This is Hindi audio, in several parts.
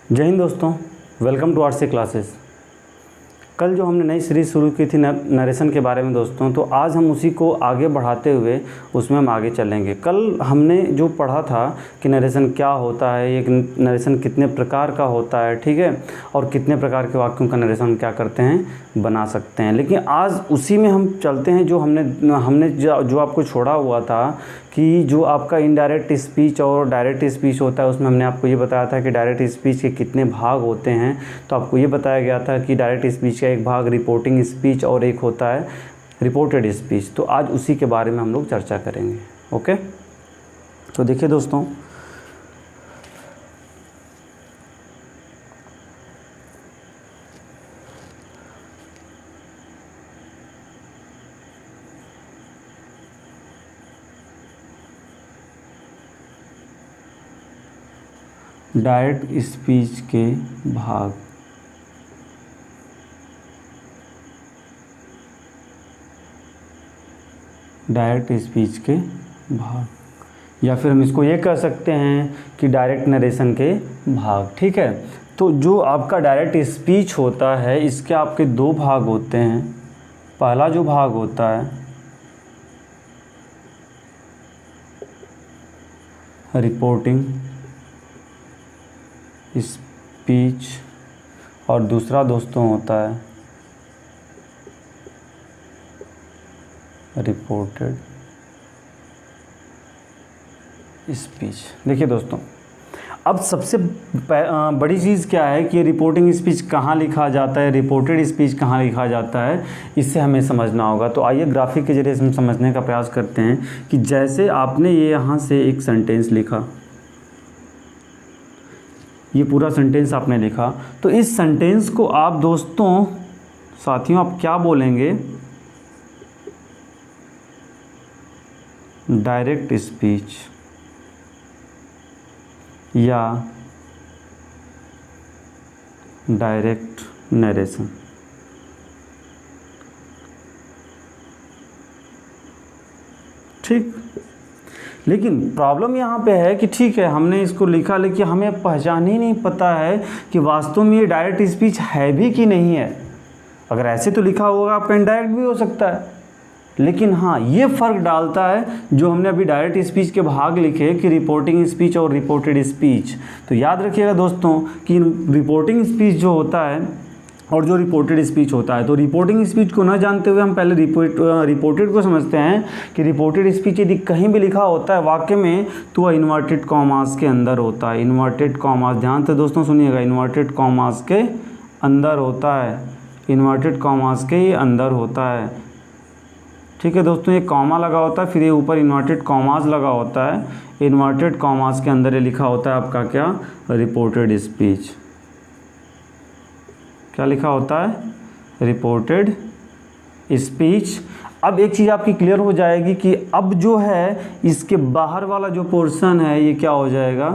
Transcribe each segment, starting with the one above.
जय हिंद दोस्तों, वेलकम टू आरसी क्लासेस। कल जो हमने नई सीरीज़ शुरू की थी नरेशन के बारे में दोस्तों, तो आज हम उसी को आगे बढ़ाते हुए उसमें हम आगे चलेंगे। कल हमने जो पढ़ा था कि नरेशन क्या होता है, एक नरेशन कितने प्रकार का होता है, ठीक है, और कितने प्रकार के वाक्यों का नरेशन क्या करते हैं, बना सकते हैं। लेकिन आज उसी में हम चलते हैं जो हमने जो आपको छोड़ा हुआ था कि जो आपका इनडायरेक्ट स्पीच और डायरेक्ट स्पीच होता है, उसमें हमने आपको ये बताया था कि डायरेक्ट स्पीच के कितने भाग होते हैं। तो आपको ये बताया गया था कि डायरेक्ट स्पीच का एक भाग रिपोर्टिंग स्पीच और एक होता है रिपोर्टेड स्पीच। तो आज उसी के बारे में हम लोग चर्चा करेंगे। ओके, तो देखिए दोस्तों, डायरेक्ट स्पीच के भाग। डायरेक्ट स्पीच के भाग, या फिर हम इसको ये कह सकते हैं कि डायरेक्ट नरेशन के भाग, ठीक है। तो जो आपका डायरेक्ट स्पीच होता है, इसके आपके दो भाग होते हैं। पहला जो भाग होता है रिपोर्टिंग स्पीच और दूसरा दोस्तों होता है रिपोर्टेड स्पीच। देखिए दोस्तों, अब सबसे बड़ी चीज़ क्या है कि रिपोर्टिंग स्पीच कहाँ लिखा जाता है, रिपोर्टेड स्पीच कहाँ लिखा जाता है, इससे हमें समझना होगा। तो आइए ग्राफिक के जरिए हम समझने का प्रयास करते हैं कि जैसे आपने ये यहाँ से एक सेंटेंस लिखा, ये पूरा सेंटेंस आपने लिखा, तो इस सेंटेंस को आप दोस्तों साथियों आप क्या बोलेंगे, डायरेक्ट स्पीच या डायरेक्ट नरेशन। ठीक, लेकिन प्रॉब्लम यहाँ पे है कि ठीक है हमने इसको लिखा, लेकिन हमें पहचान ही नहीं पता है कि वास्तव में ये डायरेक्ट स्पीच है भी कि नहीं है। अगर ऐसे तो लिखा होगा आपका इनडायरेक्ट भी हो सकता है, लेकिन हाँ ये फ़र्क डालता है जो हमने अभी डायरेक्ट स्पीच के भाग लिखे कि रिपोर्टिंग स्पीच और रिपोर्टेड स्पीच। तो याद रखिएगा दोस्तों कि रिपोर्टिंग स्पीच जो होता है और जो रिपोर्टेड स्पीच होता है, तो रिपोर्टिंग स्पीच को न जानते हुए हम पहले रिपोर्टेड को समझते हैं कि रिपोर्टेड स्पीच यदि कहीं भी लिखा होता है वाक्य में, तो वह इन्वर्टेड कॉमास के अंदर होता है। इन्वर्टेड कॉमास, ध्यान से दोस्तों सुनिएगा, इन्वर्टेड कॉमास के अंदर होता है, इन्वर्टेड कॉमास के अंदर होता है। ठीक है दोस्तों, ये कॉमा लगा होता है, फिर ये ऊपर इन्वर्टेड कॉमास लगा होता है। इन्वर्टेड कॉमास के अंदर ये लिखा होता है आपका क्या, रिपोर्टेड स्पीच। क्या लिखा होता है, रिपोर्टेड स्पीच। अब एक चीज़ आपकी क्लियर हो जाएगी कि अब जो है इसके बाहर वाला जो पोर्शन है ये क्या हो जाएगा,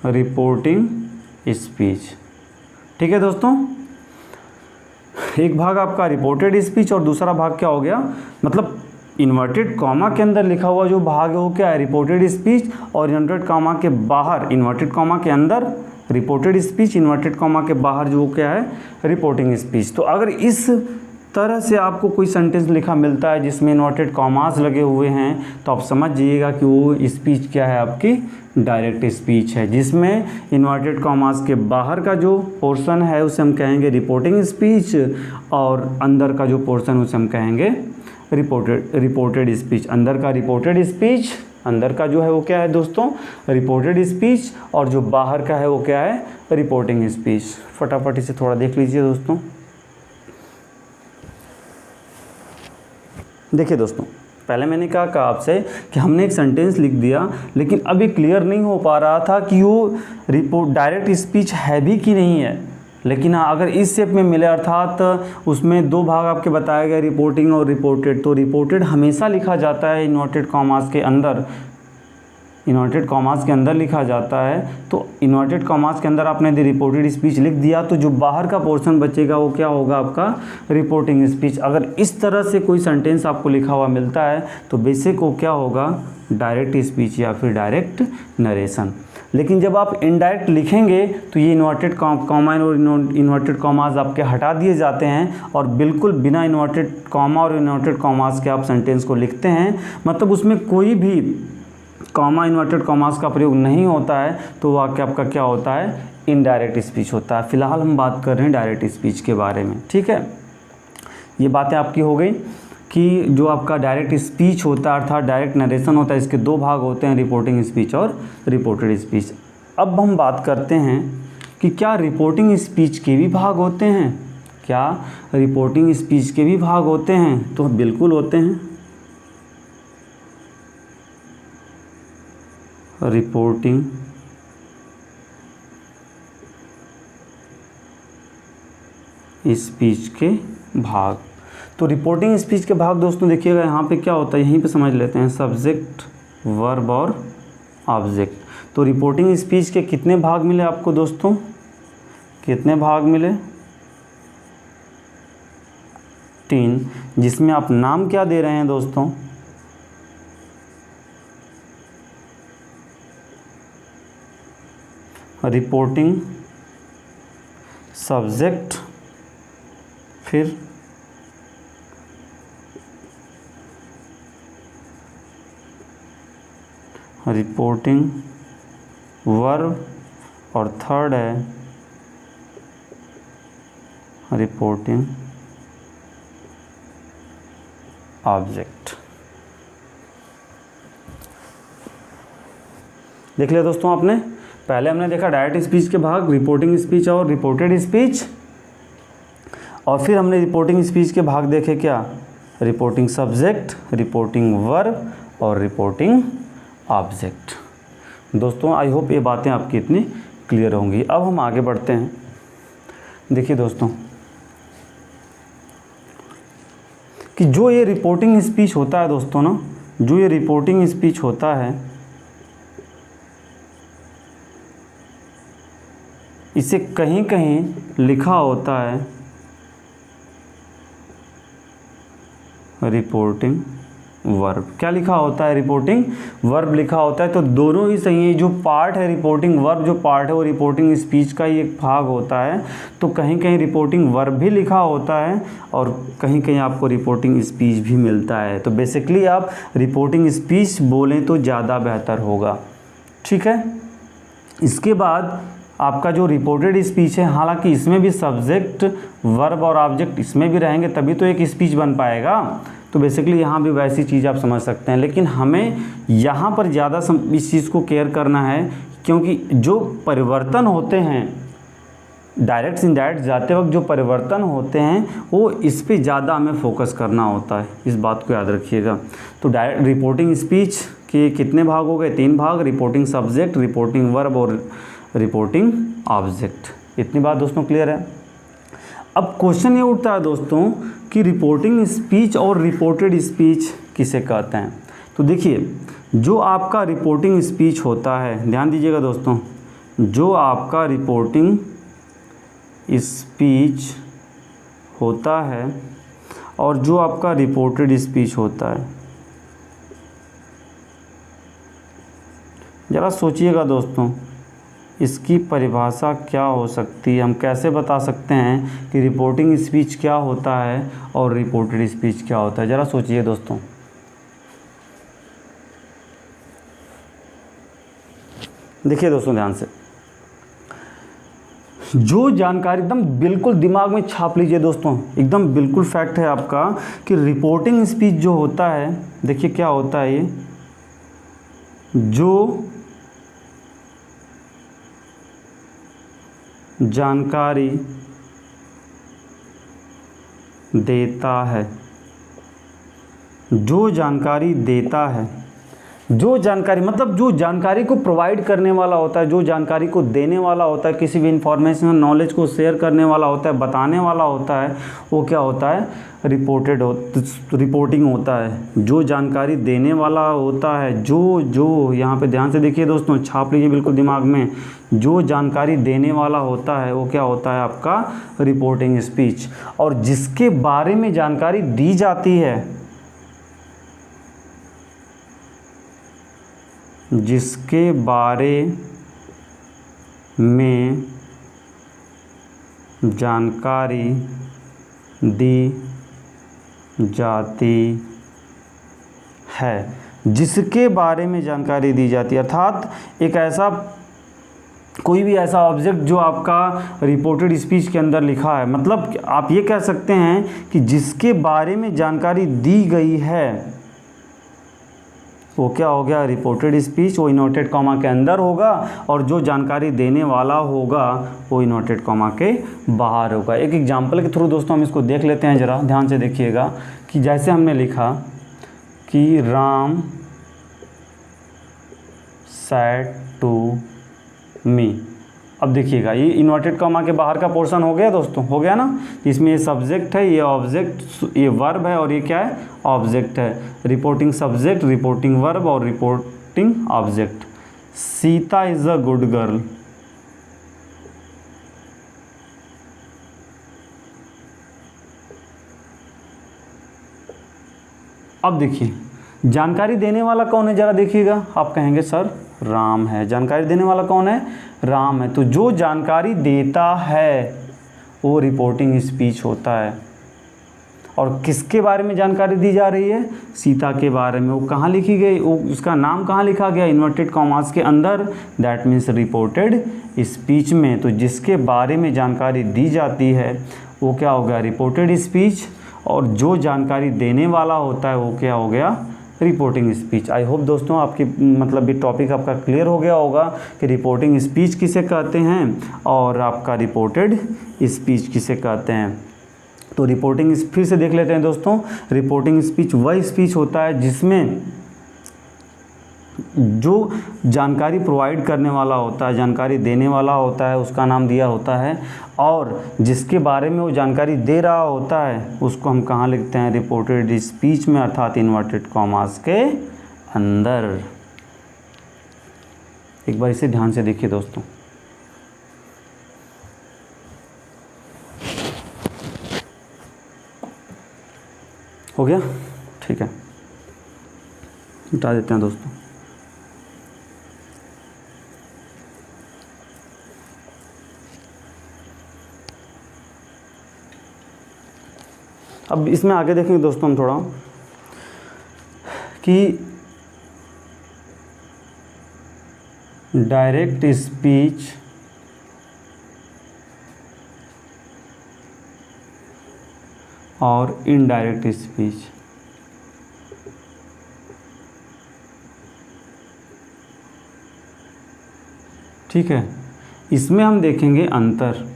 रिपोर्टिंग स्पीच। ठीक है दोस्तों, एक भाग आपका रिपोर्टेड स्पीच और दूसरा भाग क्या हो गया, मतलब इन्वर्टेड कॉमा के अंदर लिखा हुआ जो भाग है वो क्या है, रिपोर्टेड स्पीच, और इन्वर्टेड कॉमा के बाहर, इन्वर्टेड कॉमा के अंदर रिपोर्टेड स्पीच, इन्वर्टेड कॉमा के बाहर जो क्या है, रिपोर्टिंग स्पीच। तो अगर इस तरह से आपको कोई सेंटेंस लिखा मिलता है जिसमें इन्वर्टेड कॉमास लगे हुए हैं, तो आप समझ जाइएगा कि वो स्पीच क्या है, आपकी डायरेक्ट स्पीच है। जिसमें इन्वर्टेड कॉमास के बाहर का जो पोर्शन है उसे हम कहेंगे रिपोर्टिंग स्पीच, और अंदर का जो पोर्शन उसे हम कहेंगे रिपोर्टेड स्पीच। अंदर का रिपोर्टेड स्पीच, अंदर का जो है वो क्या है दोस्तों, रिपोर्टेड स्पीच, और जो बाहर का है वो क्या है, रिपोर्टिंग स्पीच। फटाफट इसे थोड़ा देख लीजिए दोस्तों। देखिए दोस्तों, पहले मैंने कहा आपसे कि हमने एक सेंटेंस लिख दिया, लेकिन अभी क्लियर नहीं हो पा रहा था कि वो डायरेक्ट स्पीच है भी कि नहीं है। लेकिन हाँ, अगर इस शेप में मिले, अर्थात उसमें दो भाग आपके बताए गए, रिपोर्टिंग और रिपोर्टेड, तो रिपोर्टेड हमेशा लिखा जाता है इन्वर्टेड कॉमास के अंदर, इन्वर्टेड कॉमास के अंदर लिखा जाता है। तो इन्वर्टेड कॉमास के अंदर आपने यदि रिपोर्टेड स्पीच लिख दिया तो जो बाहर का पोर्शन बचेगा वो क्या होगा, आपका रिपोर्टिंग स्पीच। अगर इस तरह से कोई सेंटेंस आपको लिखा हुआ मिलता है तो बेसिक वो क्या होगा, डायरेक्ट स्पीच या फिर डायरेक्ट नरेशन। लेकिन जब आप इनडायरेक्ट लिखेंगे तो ये इन्वर्टेड कॉमा और इन्वर्टेड कॉमास आपके हटा दिए जाते हैं और बिल्कुल बिना इन्वर्टेड कॉमा और इन्वर्टेड कॉमास के आप सेंटेंस को लिखते हैं, मतलब उसमें कोई भी कॉमा इन्वर्टेड कॉमास का प्रयोग नहीं होता है, तो वाक्य आपका क्या होता है, इनडायरेक्ट स्पीच होता है। फिलहाल हम बात कर रहे हैं डायरेक्ट स्पीच के बारे में, ठीक है। ये बातें आपकी हो गई कि जो आपका डायरेक्ट स्पीच होता है अर्थात डायरेक्ट नरेशन होता है, इसके दो भाग होते हैं, रिपोर्टिंग स्पीच और रिपोर्टेड स्पीच। अब हम बात करते हैं कि क्या रिपोर्टिंग स्पीच के भी भाग होते हैं, क्या रिपोर्टिंग स्पीच के भी भाग होते हैं? तो बिल्कुल होते हैं। रिपोर्टिंग स्पीच के भाग, तो रिपोर्टिंग स्पीच के भाग दोस्तों देखिएगा यहाँ पे क्या होता है, यहीं पे समझ लेते हैं, सब्जेक्ट, वर्ब और ऑब्जेक्ट। तो रिपोर्टिंग स्पीच के कितने भाग मिले आपको दोस्तों, कितने भाग मिले, 3, जिसमें आप नाम क्या दे रहे हैं दोस्तों, रिपोर्टिंग सब्जेक्ट, फिर रिपोर्टिंग वर्ब और थर्ड है रिपोर्टिंग ऑब्जेक्ट। देख लिया दोस्तों आपने, पहले हमने देखा डायरेक्ट स्पीच के भाग, रिपोर्टिंग स्पीच और रिपोर्टेड स्पीच, और फिर हमने रिपोर्टिंग स्पीच के भाग देखे क्या, रिपोर्टिंग सब्जेक्ट, रिपोर्टिंग वर्ब और रिपोर्टिंग ऑब्जेक्ट। दोस्तों आई होप ये बातें आपकी इतनी क्लियर होंगी। अब हम आगे बढ़ते हैं। देखिए दोस्तों कि जो ये रिपोर्टिंग स्पीच होता है दोस्तों ना, जो ये रिपोर्टिंग स्पीच होता है, इसे कहीं कहीं लिखा होता है रिपोर्टिंग वर्ब। क्या लिखा होता है, रिपोर्टिंग वर्ब लिखा होता है। तो दोनों ही सही है, जो पार्ट है रिपोर्टिंग वर्ब, जो पार्ट है वो रिपोर्टिंग स्पीच का ही एक भाग होता है। तो कहीं कहीं रिपोर्टिंग वर्ब भी लिखा होता है और कहीं कहीं आपको रिपोर्टिंग स्पीच भी मिलता है। तो बेसिकली आप रिपोर्टिंग स्पीच बोलें तो ज़्यादा बेहतर होगा, ठीक है। इसके बाद आपका जो रिपोर्टेड स्पीच है, हालांकि इसमें भी सब्जेक्ट, वर्ब और ऑब्जेक्ट इसमें भी रहेंगे तभी तो एक स्पीच बन पाएगा। तो बेसिकली यहाँ भी वैसी चीज़ आप समझ सकते हैं, लेकिन हमें यहाँ पर ज़्यादा इस चीज़ को केयर करना है, क्योंकि जो परिवर्तन होते हैं डायरेक्ट से इनडायरेक्ट जाते वक्त, जो परिवर्तन होते हैं वो इस पे ज़्यादा हमें फोकस करना होता है, इस बात को याद रखिएगा। तो डायरेक्ट रिपोर्टिंग स्पीच के कितने भाग हो गए, 3 भाग, रिपोर्टिंग सब्जेक्ट, रिपोर्टिंग वर्ब और रिपोर्टिंग ऑब्जेक्ट। इतनी बात दोस्तों क्लियर है। अब क्वेश्चन ये उठता है दोस्तों कि रिपोर्टिंग स्पीच और रिपोर्टेड स्पीच किसे कहते हैं। तो देखिए जो आपका रिपोर्टिंग स्पीच होता है, ध्यान दीजिएगा दोस्तों, जो आपका रिपोर्टिंग स्पीच होता है और जो आपका रिपोर्टेड स्पीच होता है, ज़रा सोचिएगा दोस्तों इसकी परिभाषा क्या हो सकती है, हम कैसे बता सकते हैं कि रिपोर्टिंग स्पीच क्या होता है और रिपोर्टेड स्पीच क्या होता है। ज़रा सोचिए दोस्तों। देखिए दोस्तों ध्यान से, जो जानकारी एकदम बिल्कुल दिमाग में छाप लीजिए दोस्तों, एकदम बिल्कुल फैक्ट है आपका कि रिपोर्टिंग स्पीच जो होता है, देखिए क्या होता है, ये जो जानकारी देता है, जो जानकारी देता है जो जानकारी मतलब जो जानकारी को प्रोवाइड करने वाला होता है, जो जानकारी को देने वाला होता है, किसी भी इंफॉर्मेशन नॉलेज को शेयर करने वाला होता है, बताने वाला होता है, वो क्या होता है, रिपोर्टिंग होता है। जो जानकारी देने वाला होता है, जो यहाँ पे ध्यान से देखिए दोस्तों, छाप लीजिए बिल्कुल दिमाग में, जो जानकारी देने वाला होता है वो क्या होता है आपका रिपोर्टिंग स्पीच। और जिसके बारे में जानकारी दी जाती है, जिसके बारे में जानकारी दी जाती है, जिसके बारे में जानकारी दी जाती है, अर्थात एक ऐसा कोई भी ऐसा ऑब्जेक्ट जो आपका रिपोर्टेड स्पीच के अंदर लिखा है, मतलब आप ये कह सकते हैं कि जिसके बारे में जानकारी दी गई है वो क्या हो गया, रिपोर्टेड स्पीच। वो इन्वर्टेड कॉमा के अंदर होगा और जो जानकारी देने वाला होगा वो इन्वर्टेड कॉमा के बाहर होगा। एक एग्जांपल के थ्रू दोस्तों हम इसको देख लेते हैं, ज़रा ध्यान से देखिएगा कि जैसे हमने लिखा कि राम सैड टू मी। अब देखिएगा ये इन्वर्टेड कॉमा के बाहर का पोर्शन हो गया दोस्तों, हो गया ना। इसमें ये सब्जेक्ट है, ये ऑब्जेक्ट, ये वर्ब है और ये क्या है, ऑब्जेक्ट है। रिपोर्टिंग सब्जेक्ट, रिपोर्टिंग वर्ब और reporting object. Sita is a good girl. अब देखिए जानकारी देने वाला कौन है, ज़रा देखिएगा। आप कहेंगे सर राम है। जानकारी देने वाला कौन है, राम है। तो जो जानकारी देता है वो रिपोर्टिंग स्पीच होता है। और किसके बारे में जानकारी दी जा रही है, सीता के बारे में। वो कहाँ लिखी गई, वो उसका नाम कहाँ लिखा गया, इन्वर्टेड कॉमास के अंदर, दैट मीन्स रिपोर्टेड स्पीच में। तो जिसके बारे में जानकारी दी जाती है वो क्या हो गया, रिपोर्टेड स्पीच। और जो जानकारी देने वाला होता है वो क्या हो गया, रिपोर्टिंग स्पीच। आई होप दोस्तों आपकी मतलब ये टॉपिक आपका क्लियर हो गया होगा कि रिपोर्टिंग स्पीच किसे कहते हैं और आपका रिपोर्टेड स्पीच किसे कहते हैं। तो रिपोर्टिंग फिर से देख लेते हैं दोस्तों। रिपोर्टिंग स्पीच वह स्पीच होता है जिसमें जो जानकारी प्रोवाइड करने वाला होता है, जानकारी देने वाला होता है, उसका नाम दिया होता है, और जिसके बारे में वो जानकारी दे रहा होता है उसको हम कहाँ लिखते हैं, रिपोर्टेड स्पीच में, अर्थात इन्वर्टेड कॉमास के अंदर। एक बार इसे ध्यान से देखिए दोस्तों। हो गया, ठीक है, मिटा देते हैं दोस्तों। अब इसमें आगे देखेंगे दोस्तों हम थोड़ा कि डायरेक्ट स्पीच और इनडायरेक्ट स्पीच। ठीक है, इसमें हम देखेंगे अंतर।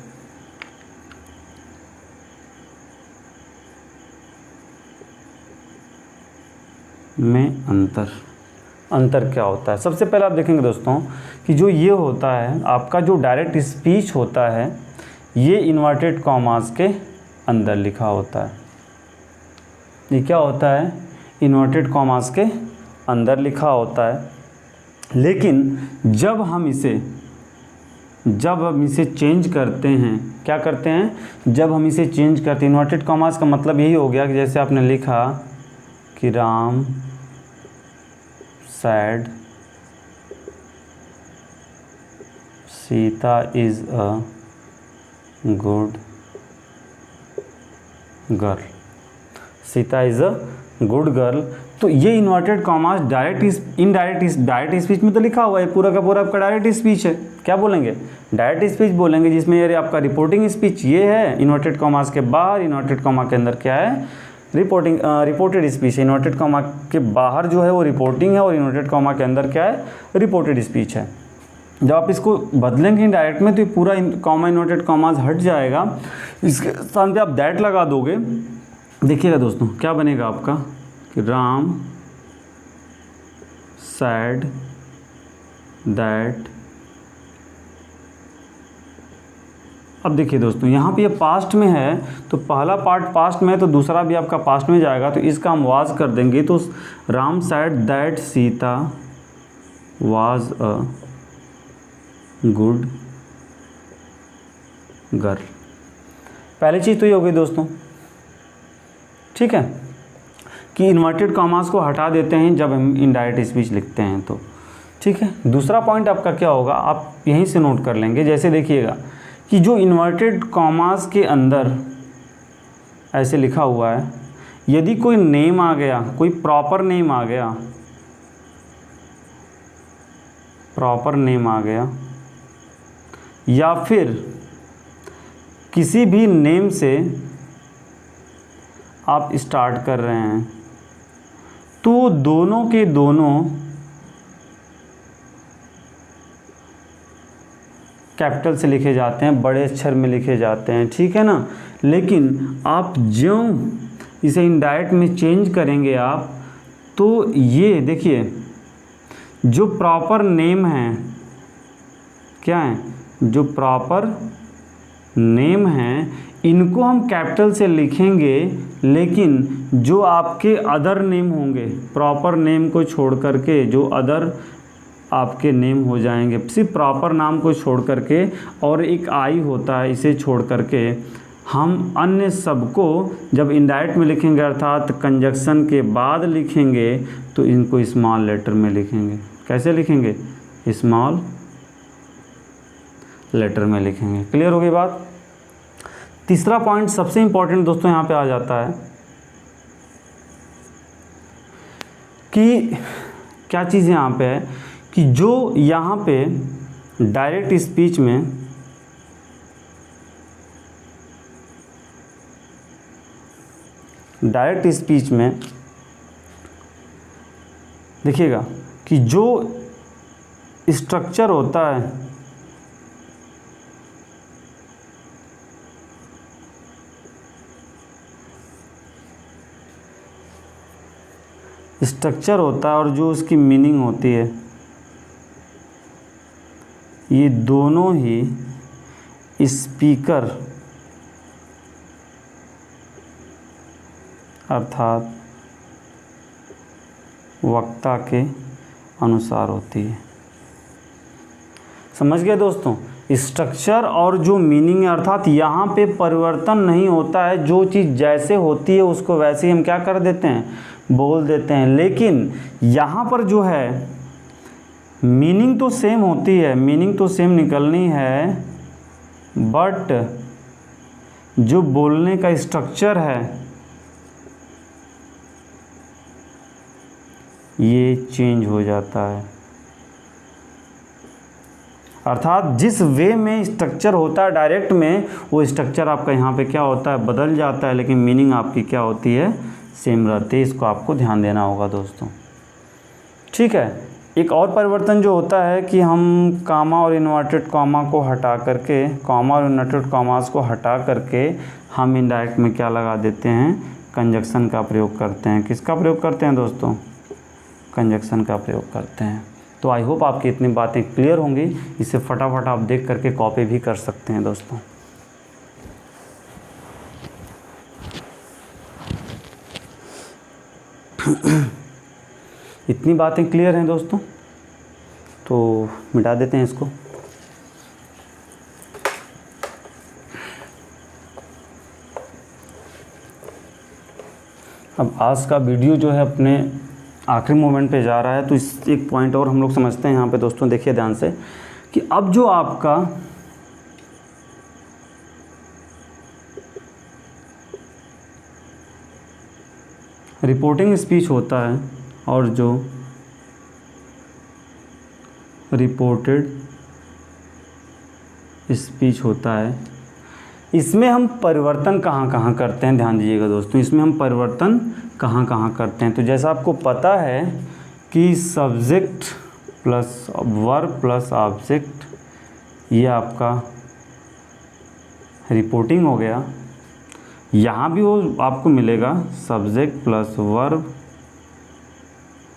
में अंतर क्या होता है। सबसे पहले आप देखेंगे दोस्तों कि जो ये होता है आपका जो डायरेक्ट स्पीच होता है ये इन्वर्टेड कॉमास के अंदर लिखा होता है। ये क्या होता है, इन्वर्टेड कॉमास के अंदर लिखा होता है। लेकिन जब हम इसे चेंज करते हैं, क्या करते हैं, जब हम इसे चेंज करते हैं, इन्वर्टेड कॉमास का मतलब यही हो गया कि जैसे आपने लिखा कि Ram sad Sita is a good girl, Sita is a good girl. तो ये inverted commas direct direct speech में तो लिखा हुआ है, पूरा का पूरा आपका डायरेक्ट स्पीच है। क्या बोलेंगे, डायरेक्ट स्पीच बोलेंगे, जिसमें ये आपका रिपोर्टिंग स्पीच ये है, इन्वर्टेड कॉमास के बाहर, इन्वर्टेड कॉमा के अंदर क्या है, रिपोर्टेड स्पीच। इन्वर्टेड कॉमा के बाहर जो है वो रिपोर्टिंग है और इन्वर्टेड कॉमा के अंदर क्या है, रिपोर्टेड स्पीच है। जब आप इसको बदलेंगे डायरेक्ट में तो ये पूरा कॉमा इन्वर्टेड कॉमास हट जाएगा, इसके स्थान पे आप दैट लगा दोगे। देखिएगा दोस्तों क्या बनेगा आपका कि राम said that। अब देखिए दोस्तों, यहाँ पे ये पास्ट में है तो पहला पार्ट पास्ट में है तो दूसरा भी आपका पास्ट में जाएगा, तो इसका हम वाज कर देंगे। तो Ram said that Sita was a good girl। पहली चीज़ तो ये हो गई दोस्तों, ठीक है, कि इन्वर्टेड कॉमास को हटा देते हैं जब हम इनडायरेक्ट स्पीच लिखते हैं तो, ठीक है। दूसरा पॉइंट आपका क्या होगा, आप यहीं से नोट कर लेंगे। जैसे देखिएगा कि जो इन्वर्टेड कॉमास के अंदर ऐसे लिखा हुआ है, यदि कोई नेम आ गया, कोई प्रॉपर नेम आ गया, प्रॉपर नेम आ गया, या फिर किसी भी नेम से आप स्टार्ट कर रहे हैं, तो दोनों के दोनों कैपिटल से लिखे जाते हैं, बड़े अक्षर में लिखे जाते हैं, ठीक है ना। लेकिन आप ज्यों इसे इनडायरेक्ट में चेंज करेंगे आप, तो ये देखिए जो प्रॉपर नेम है, क्या है, जो प्रॉपर नेम है, इनको हम कैपिटल से लिखेंगे, लेकिन जो आपके अदर नेम होंगे, प्रॉपर नेम को छोड़ करके जो अदर आपके नेम हो जाएंगे, सिर्फ प्रॉपर नाम को छोड़ करके, और एक आई होता है, इसे छोड़ करके हम अन्य सबको जब इनडायरेक्ट में लिखेंगे, अर्थात कंजक्शन के बाद लिखेंगे, तो इनको स्मॉल लेटर में लिखेंगे। कैसे लिखेंगे, स्मॉल लेटर में लिखेंगे। क्लियर हो गई बात। तीसरा पॉइंट सबसे इम्पोर्टेंट दोस्तों यहाँ पे आ जाता है कि क्या चीज़ यहाँ पे है, कि जो यहाँ पे डायरेक्ट स्पीच में देखिएगा कि जो स्ट्रक्चर होता है, और जो उसकी मीनिंग होती है, ये दोनों ही स्पीकर अर्थात वक्ता के अनुसार होती है। समझ गए दोस्तों, स्ट्रक्चर और जो मीनिंग है, अर्थात यहाँ पे परिवर्तन नहीं होता है, जो चीज़ जैसे होती है उसको वैसे ही हम क्या कर देते हैं, बोल देते हैं। लेकिन यहाँ पर जो है मीनिंग तो सेम होती है, मीनिंग तो सेम निकलनी है, बट जो बोलने का स्ट्रक्चर है ये चेंज हो जाता है। अर्थात जिस वे में स्ट्रक्चर होता है डायरेक्ट में, वो स्ट्रक्चर आपका यहाँ पे क्या होता है, बदल जाता है, लेकिन मीनिंग आपकी क्या होती है, सेम रहती है। इसको आपको ध्यान देना होगा दोस्तों, ठीक है। एक और परिवर्तन जो होता है कि हम कामा और इन्वर्टेड कॉमा को हटा करके, कॉमा और इन्वर्टेड कॉमास को हटा करके हम इनडायरेक्ट में क्या लगा देते हैं, कंजक्शन का प्रयोग करते हैं। किसका प्रयोग करते हैं दोस्तों, कंजक्शन का प्रयोग करते हैं। तो आई होप आपकी इतनी बातें क्लियर होंगी। इसे फटाफट आप देख करके कॉपी भी कर सकते हैं दोस्तों। इतनी बातें क्लियर हैं दोस्तों, तो मिटा देते हैं इसको। अब आज का वीडियो जो है अपने आखिरी मोमेंट पे जा रहा है, तो इस एक पॉइंट और हम लोग समझते हैं यहाँ पे दोस्तों। देखिए ध्यान से कि अब जो आपका रिपोर्टिंग स्पीच होता है और जो रिपोर्टेड स्पीच होता है, इसमें हम परिवर्तन कहाँ कहाँ करते हैं, ध्यान दीजिएगा दोस्तों। इसमें हम परिवर्तन कहाँ कहाँ करते हैं, तो जैसा आपको पता है कि subject plus verb plus object, ये आपका रिपोर्टिंग हो गया। यहाँ भी वो आपको मिलेगा subject plus verb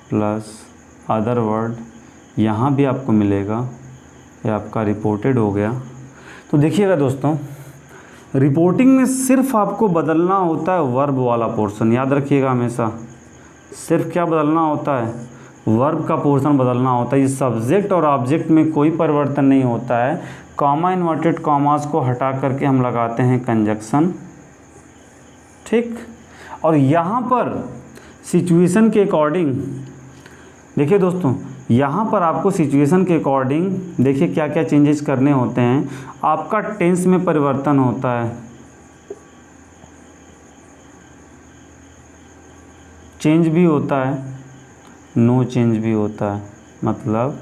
plus other word, यहाँ भी आपको मिलेगा, ये आपका रिपोर्टेड हो गया। तो देखिएगा दोस्तों, रिपोर्टिंग में सिर्फ आपको बदलना होता है वर्ब वाला पोर्शन, याद रखिएगा हमेशा। सिर्फ क्या बदलना होता है, वर्ब का पोर्शन बदलना होता है। ये सब्जेक्ट और ऑब्जेक्ट में कोई परिवर्तन नहीं होता है। कॉमा इन्वर्टेड कॉमास को हटा करके हम लगाते हैं कंजक्शन, ठीक। और यहाँ पर सिचुएशन के अकॉर्डिंग, देखिए दोस्तों, यहाँ पर आपको सिचुएशन के अकॉर्डिंग देखिए क्या क्या चेंजेस करने होते हैं। आपका टेंस में परिवर्तन होता है, चेंज भी होता है, नो चेंज भी होता है, मतलब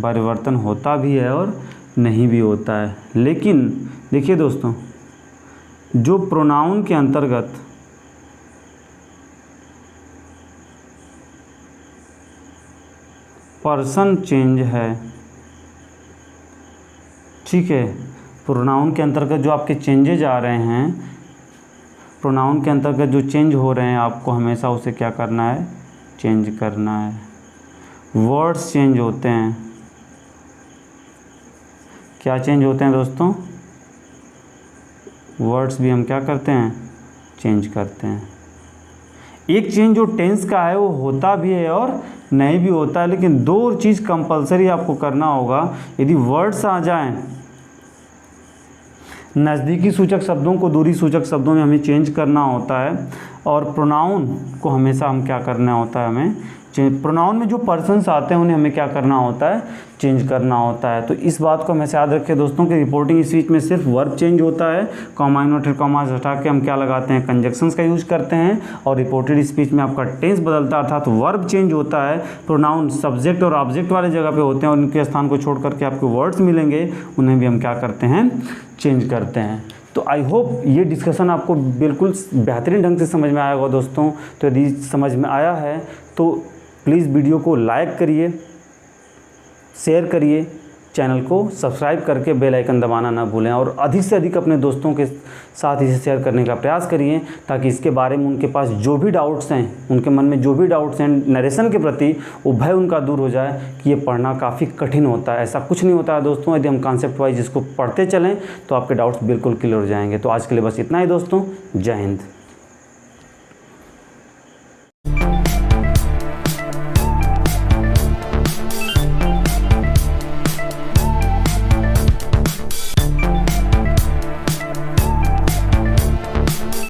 परिवर्तन होता भी है और नहीं भी होता है। लेकिन देखिए दोस्तों, जो प्रोनाउन के अंतर्गत पर्सन चेंज है, ठीक है, प्रोनाउन के अंतर्गत जो आपके चेंजेज आ रहे हैं, प्रोनाउन के अंतर्गत जो चेंज हो रहे हैं, आपको हमेशा उसे क्या करना है, चेंज करना है। वर्ड्स चेंज होते हैं, क्या चेंज होते हैं दोस्तों, वर्ड्स भी हम क्या करते हैं, चेंज करते हैं। एक चेंज जो टेंस का है वो होता भी है और नहीं भी होता है, लेकिन दो चीज़ कंपलसरी आपको करना होगा। यदि वर्ड्स आ जाएं, नज़दीकी सूचक शब्दों को दूरी सूचक शब्दों में हमें चेंज करना होता है, और प्रोनाउन को हमेशा हम क्या करना होता है, हमें प्रोनाउन में जो पर्सन्स आते हैं उन्हें हमें क्या करना होता है, चेंज करना होता है। तो इस बात को हमेशा याद रखें दोस्तों कि रिपोर्टिंग स्पीच में सिर्फ वर्ब चेंज होता है, कॉमा इन्वर्टेड कॉमास हटा के हम क्या लगाते हैं, कंजक्शंस का यूज करते हैं। और रिपोर्टेड स्पीच में आपका टेंस बदलता है, अर्थात वर्ब चेंज होता है, प्रोनाउन सब्जेक्ट और ऑब्जेक्ट वाले जगह पे होते हैं और उनके स्थान को छोड़ करके आपको वर्ड्स मिलेंगे, उन्हें भी हम क्या करते हैं, चेंज करते हैं। तो आई होप ये डिस्कशन आपको बिल्कुल बेहतरीन ढंग से समझ में आया होगा दोस्तों। तो यदि समझ में आया है तो प्लीज़ वीडियो को लाइक करिए, शेयर करिए, चैनल को सब्सक्राइब करके बेल आइकन दबाना ना भूलें, और अधिक से अधिक अपने दोस्तों के साथ इसे शेयर करने का प्रयास करिए, ताकि इसके बारे में उनके पास जो भी डाउट्स हैं, उनके मन में जो भी डाउट्स हैं नरेशन के प्रति, वो भय उनका दूर हो जाए कि ये पढ़ना काफ़ी कठिन होता है। ऐसा कुछ नहीं होता है दोस्तों, यदि हम कॉन्सेप्ट वाइज इसको पढ़ते चलें तो आपके डाउट्स बिल्कुल क्लियर हो जाएंगे। तो आज के लिए बस इतना ही दोस्तों, जय हिंद।